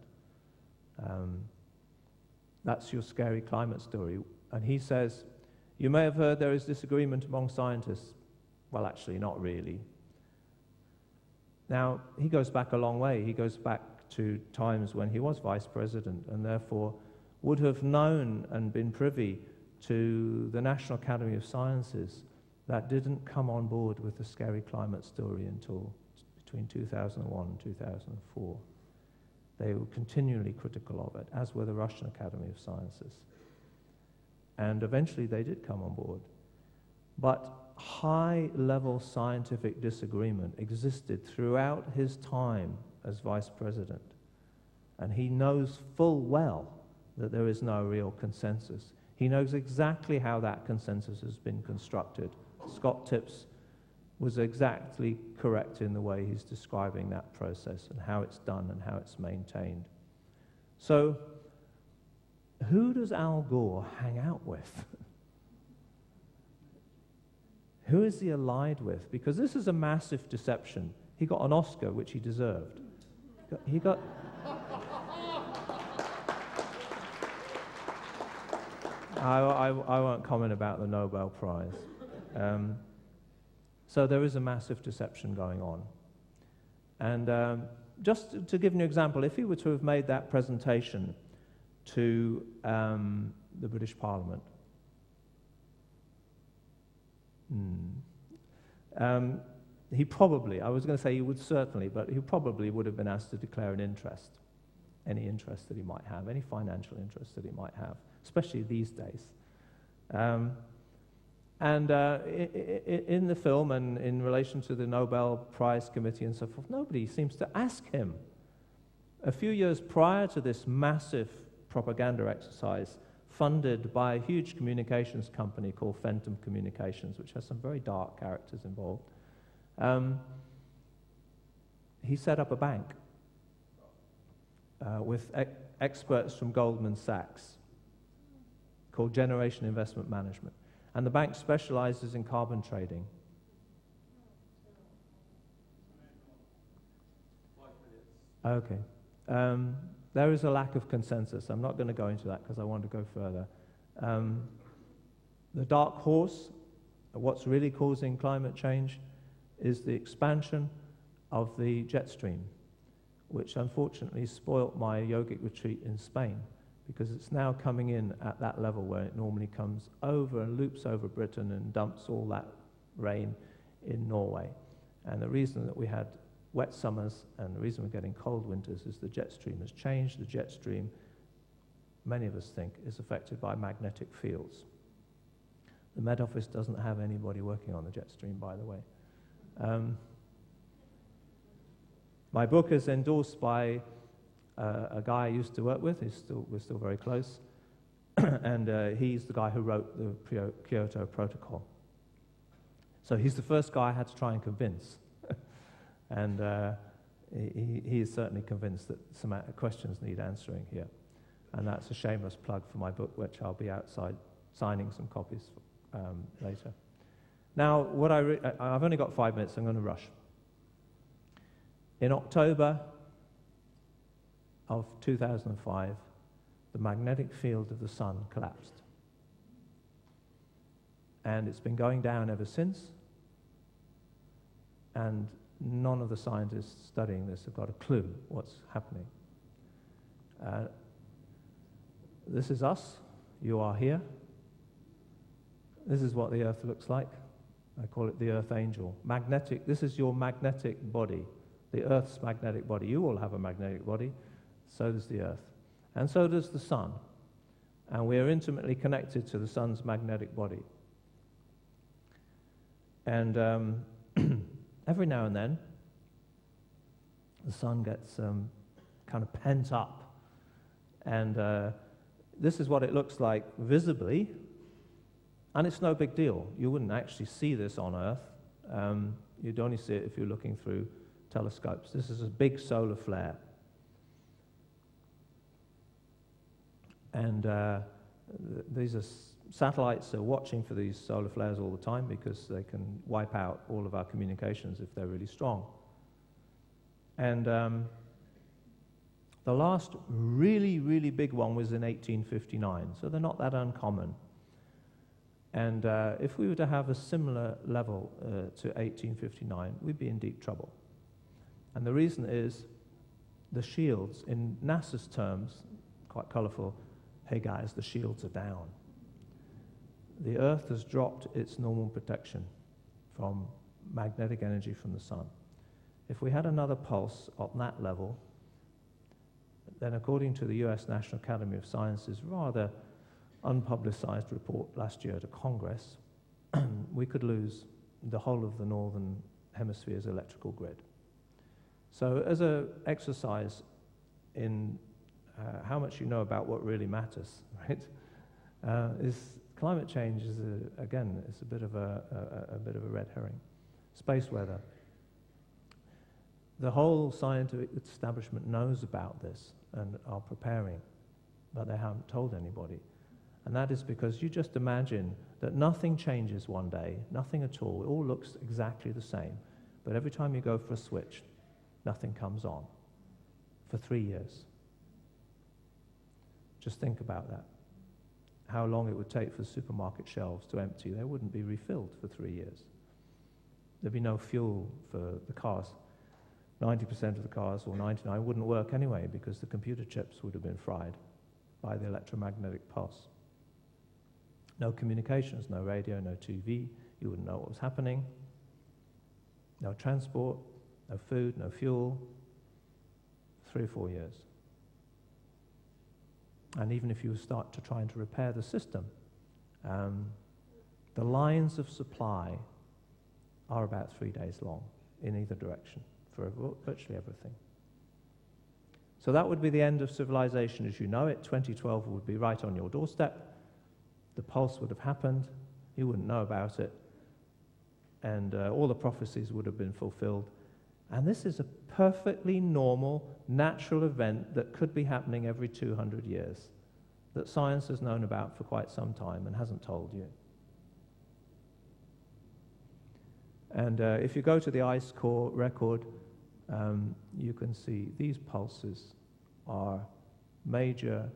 That's your scary climate story. And he says, you may have heard there is disagreement among scientists. Well, actually, not really. Now, he goes back a long way. He goes back to times when he was vice president and therefore would have known and been privy to the National Academy of Sciences that didn't come on board with the scary climate story until between 2001 and 2004. They were continually critical of it, as were the Russian Academy of Sciences. And eventually they did come on board. But high-level scientific disagreement existed throughout his time as vice president. And he knows full well that there is no real consensus. He knows exactly how that consensus has been constructed Scott Tips was exactly correct in the way he's describing that process and how it's done and how it's maintained. So, who does Al Gore hang out with? Who is he allied with? Because this is a massive deception. He got an Oscar, which he deserved. He got I won't comment about the Nobel Prize. So there is a massive deception going on. And just to give you an example, if he were to have made that presentation to the British Parliament, he probably, I was going to say he would certainly, but he probably would have been asked to declare an interest, any interest that he might have, any financial interest that he might have, especially these days. In the film and in relation to the Nobel Prize Committee and so forth, nobody seems to ask him. A few years prior to this massive propaganda exercise, funded by a huge communications company called Fenton Communications, which has some very dark characters involved, he set up a bank with experts from Goldman Sachs called Generation Investment Management. And the bank specializes in carbon trading. Okay. There is a lack of consensus. I'm not going to go into that because I want to go further. The dark horse, what's really causing climate change, is the expansion of the jet stream, which unfortunately spoilt my yogic retreat in Spain, because it's now coming in at that level where it normally comes over and loops over Britain and dumps all that rain in Norway. And the reason that we had wet summers and the reason we're getting cold winters is the jet stream has changed. The jet stream, many of us think, is affected by magnetic fields. The Met Office doesn't have anybody working on the jet stream, by the way. My book is endorsed by a guy I used to work with. We're still very close. And he's the guy who wrote the Kyoto Protocol. So he's the first guy I had to try and convince. And he is certainly convinced that some questions need answering here. And that's a shameless plug for my book, which I'll be outside signing some copies later. Now, I've only got 5 minutes, so I'm going to rush. In October of 2005, the magnetic field of the sun collapsed. And it's been going down ever since. And none of the scientists studying this have got a clue what's happening. This is us. You are here. This is what the Earth looks like. I call it the Earth Angel. Magnetic. This is your magnetic body, the Earth's magnetic body. You all have a magnetic body. So does the Earth. And so does the sun. And we are intimately connected to the sun's magnetic body. And every now and then, the sun gets kind of pent up. And this is what it looks like visibly. And it's no big deal. You wouldn't actually see this on Earth. You'd only see it if you're looking through telescopes. This is a big solar flare. And these are satellites are watching for these solar flares all the time because they can wipe out all of our communications if they're really strong. And the last really, really big one was in 1859, so they're not that uncommon. And if we were to have a similar level to 1859, we'd be in deep trouble. And the reason is the shields, in NASA's terms, quite colorful, hey guys, the shields are down. The Earth has dropped its normal protection from magnetic energy from the sun. If we had another pulse on that level, then according to the US National Academy of Sciences' rather unpublicized report last year to Congress, we could lose the whole of the northern hemisphere's electrical grid. So as an exercise in how much you know about what really matters, right, is Climate change is, again, it's a bit of a red herring. Space weather. The whole scientific establishment knows about this and are preparing, but they haven't told anybody. And that is because you just imagine that nothing changes one day, nothing at all. It all looks exactly the same. But every time you go for a switch, nothing comes on for 3 years. Just think about that. How long it would take for supermarket shelves to empty. They wouldn't be refilled for 3 years. There'd be no fuel for the cars. 90% of the cars, or 99%, wouldn't work anyway because the computer chips would have been fried by the electromagnetic pulse. No communications, no radio, no TV. You wouldn't know what was happening. No transport, no food, no fuel. 3 or 4 years. And even if you start to trying to repair the system, the lines of supply are about 3 days long in either direction for virtually everything. So that would be the end of civilization as you know it. 2012 would be right on your doorstep. The pulse would have happened. You wouldn't know about it. And all the prophecies would have been fulfilled. And this is a perfectly normal, natural event that could be happening every 200 years, that science has known about for quite some time and hasn't told you. And if you go to the ice core record, you can see these pulses are major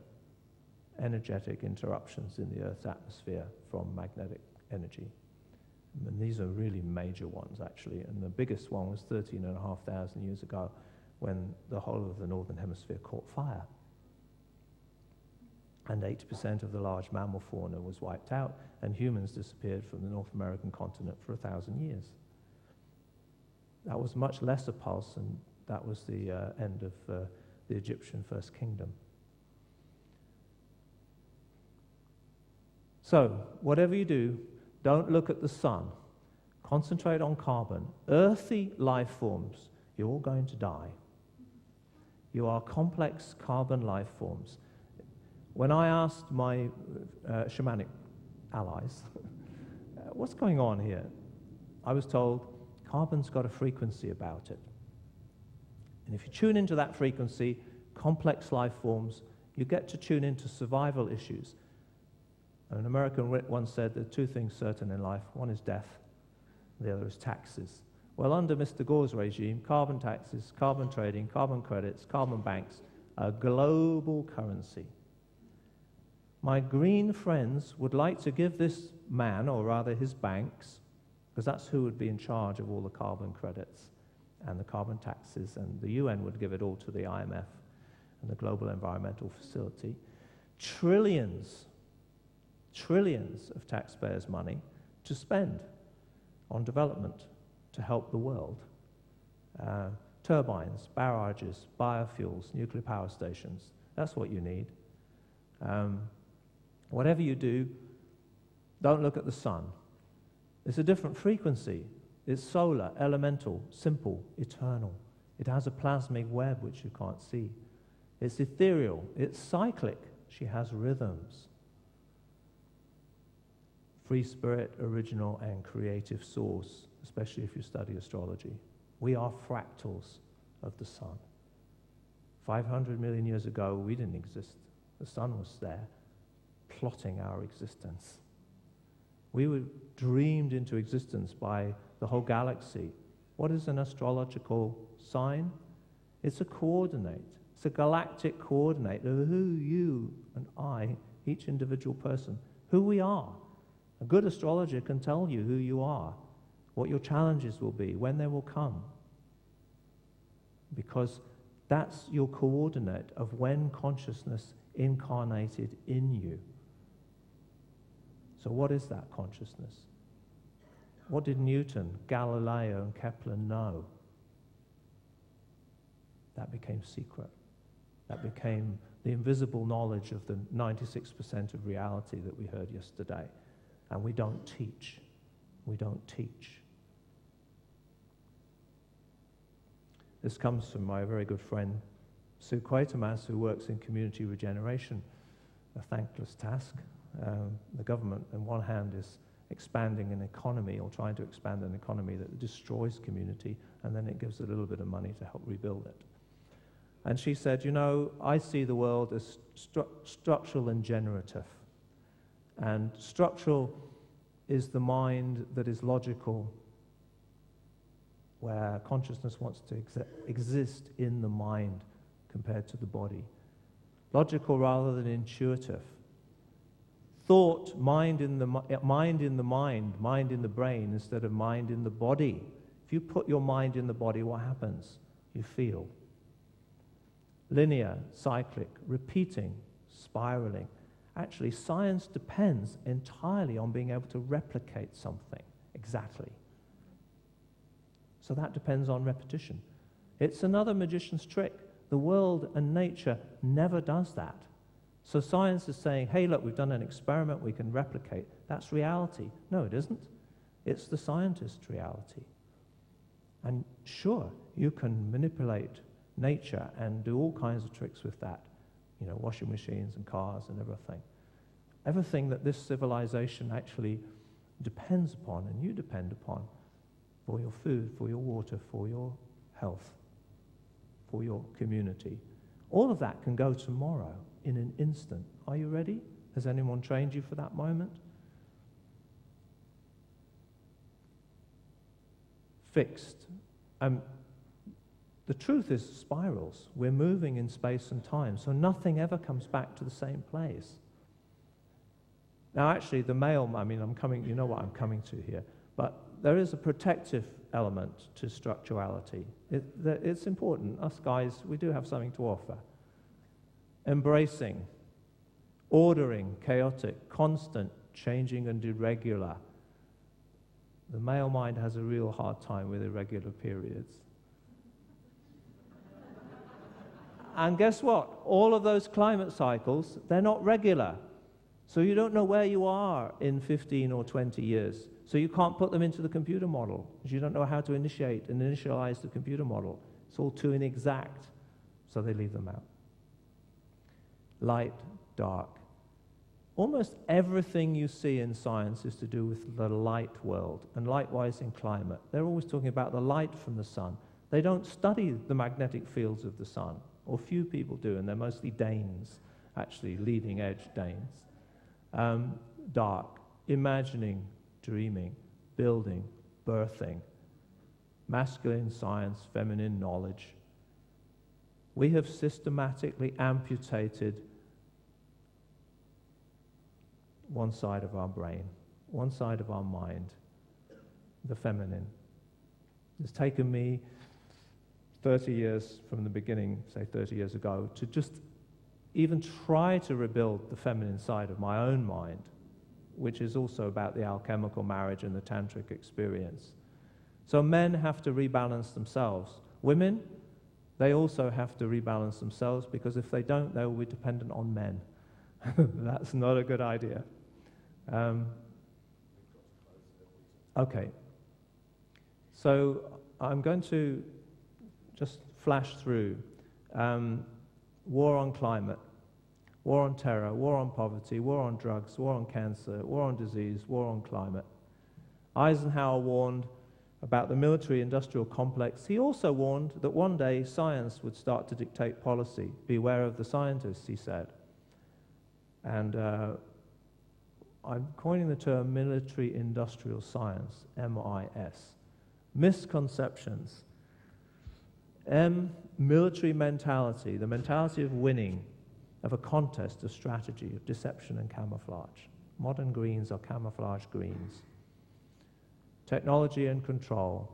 energetic interruptions in the Earth's atmosphere from magnetic energy. And these are really major ones, actually. And the biggest one was 13,500 years ago when the whole of the northern hemisphere caught fire. And 80% of the large mammal fauna was wiped out, and humans disappeared from the North American continent for 1,000 years. That was much lesser pulse, and that was the end of the Egyptian First Kingdom. So, whatever you do, don't look at the sun. Concentrate on carbon. Earthy life forms, you're all going to die. You are complex carbon life forms. When I asked my shamanic allies, what's going on here? I was told, carbon's got a frequency about it. And if you tune into that frequency, complex life forms, you get to tune into survival issues. An American once said there are 2 things certain in life. One is death, the other is taxes. Well, under Mr. Gore's regime, carbon taxes, carbon trading, carbon credits, carbon banks, a global currency. My green friends would like to give this man, or rather his banks, because that's who would be in charge of all the carbon credits and the carbon taxes, and the UN would give it all to the IMF and the Global Environmental Facility. Trillions of taxpayers' money to spend on development to help the world. Turbines, barrages, biofuels, nuclear power stations. That's what you need. Whatever you do, don't look at the sun. It's a different frequency. It's solar, elemental, simple, eternal. It has a plasmic web which you can't see. It's ethereal. It's cyclic. She has rhythms. Free spirit, original, and creative source, especially if you study astrology. We are fractals of the sun. 500 million years ago, we didn't exist. The sun was there, plotting our existence. We were dreamed into existence by the whole galaxy. What is an astrological sign? It's a coordinate. It's a galactic coordinate of who you and I, each individual person, who we are. A good astrologer can tell you who you are, what your challenges will be, when they will come. Because that's your coordinate of when consciousness incarnated in you. So what is that consciousness? What did Newton, Galileo, and Kepler know? That became secret. That became the invisible knowledge of the 96% of reality that we heard yesterday. And we don't teach. We don't teach. This comes from my very good friend, Sue Quatermass, who works in community regeneration, a thankless task. The government, on one hand, is expanding an economy or trying to expand an economy that destroys community, and then it gives a little bit of money to help rebuild it. And she said, I see the world as structural and generative. And structural is the mind that is logical, where consciousness wants to exist in the mind compared to the body. Logical rather than intuitive. Thought, mind in the mind, mind in the brain instead of mind in the body. If you put your mind in the body, what happens? You feel. Linear, cyclic, repeating, spiraling. Actually, science depends entirely on being able to replicate something exactly. So that depends on repetition. It's another magician's trick. The world and nature never does that. So science is saying, hey, look, we've done an experiment, we can replicate. That's reality. No, it isn't. It's the scientist's reality. And sure, you can manipulate nature and do all kinds of tricks with that. Washing machines and cars and everything. Everything that this civilization actually depends upon and you depend upon for your food, for your water, for your health, for your community. All of that can go tomorrow in an instant. Are you ready? Has anyone trained you for that moment? Fixed. The truth is spirals. We're moving in space and time, so nothing ever comes back to the same place. Now, actually, the male, you know what I'm coming to here, but there is a protective element to structurality. It's important. Us guys, we do have something to offer. Embracing, ordering, chaotic, constant, changing and irregular. The male mind has a real hard time with irregular periods. And guess what? All of those climate cycles, they're not regular. So you don't know where you are in 15 or 20 years. So you can't put them into the computer model, because you don't know how to initiate and initialize the computer model. It's all too inexact, so they leave them out. Light, dark. Almost everything you see in science is to do with the light world, and likewise in climate. They're always talking about the light from the sun. They don't study the magnetic fields of the sun, or few people do, and they're mostly Danes, actually, leading edge Danes. Dark, imagining, dreaming, building, birthing, masculine science, feminine knowledge. We have systematically amputated one side of our brain, one side of our mind, the feminine. It's taken me 30 years from the beginning, say 30 years ago, to just even try to rebuild the feminine side of my own mind, which is also about the alchemical marriage and the tantric experience. So men have to rebalance themselves. Women, they also have to rebalance themselves, because if they don't, they will be dependent on men. That's not a good idea. Okay. So I'm going to just flash through. War on climate, war on terror, war on poverty, war on drugs, war on cancer, war on disease, war on climate. Eisenhower warned about the military-industrial complex. He also warned that one day science would start to dictate policy. Beware of the scientists, he said. And I'm coining the term military-industrial science, MIS. Misconceptions. Military mentality, the mentality of winning, of a contest, a strategy, of deception and camouflage. Modern greens are camouflage greens. Technology and control.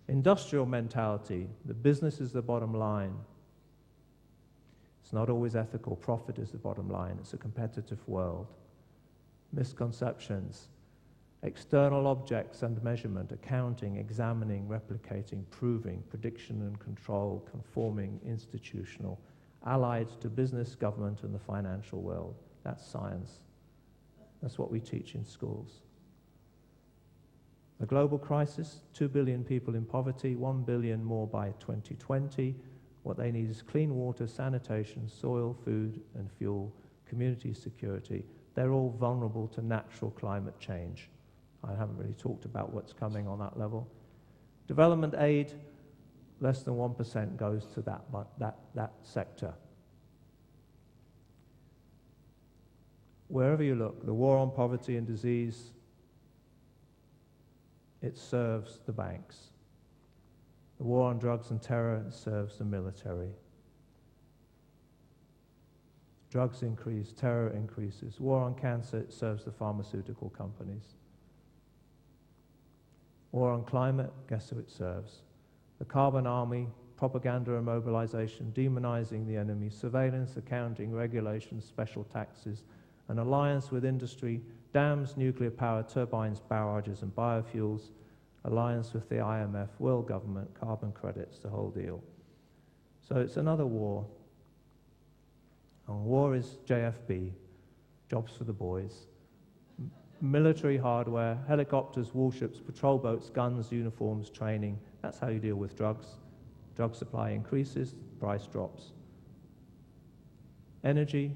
Industrial mentality, the business is the bottom line. It's not always ethical, profit is the bottom line, it's a competitive world. Misconceptions. External objects and measurement, accounting, examining, replicating, proving, prediction and control, conforming, institutional, allied to business, government, and the financial world. That's science. That's what we teach in schools. The global crisis, 2 billion people in poverty, 1 billion more by 2020. What they need is clean water, sanitation, soil, food, and fuel, community security, they're all vulnerable to natural climate change. I haven't really talked about what's coming on that level. Development aid, less than 1% goes to that sector. Wherever you look, the war on poverty and disease, it serves the banks. The war on drugs and terror, it serves the military. Drugs increase, terror increases. War on cancer, it serves the pharmaceutical companies. War on climate, guess who it serves? The carbon army, propaganda and mobilization, demonizing the enemy, surveillance, accounting, regulations, special taxes, an alliance with industry, dams, nuclear power, turbines, barrages and biofuels, alliance with the IMF, world government, carbon credits, the whole deal. So it's another war. And war is JFB, jobs for the boys. Military hardware, helicopters, warships, patrol boats, guns, uniforms, training. That's how you deal with drugs. Drug supply increases, price drops. Energy,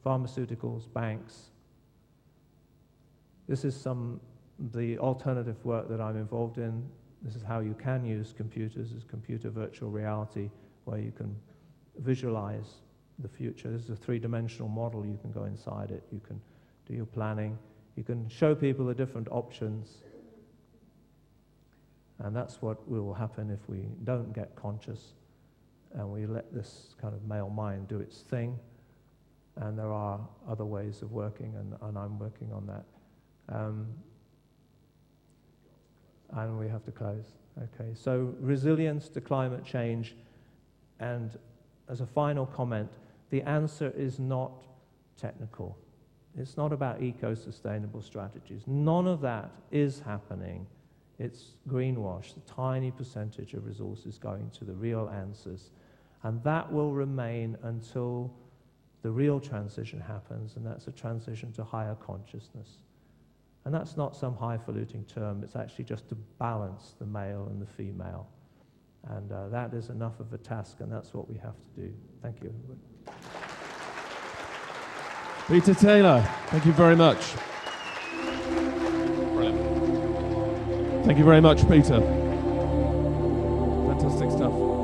pharmaceuticals, banks. This is the alternative work that I'm involved in. This is how you can use computers, is computer virtual reality, where you can visualize the future. This is a three-dimensional model. You can go inside it. You can do your planning. You can show people the different options. And that's what will happen if we don't get conscious and we let this kind of male mind do its thing. And there are other ways of working, and I'm working on that. And we have to close. Okay, so resilience to climate change. And as a final comment, the answer is not technical. It's not about eco-sustainable strategies. None of that is happening. It's greenwash, the tiny percentage of resources going to the real answers. And that will remain until the real transition happens, and that's a transition to higher consciousness. And that's not some highfalutin term. It's actually just to balance the male and the female. And that is enough of a task, and that's what we have to do. Thank you. Peter Taylor, thank you very much. Brilliant. Thank you very much, Peter. Fantastic stuff.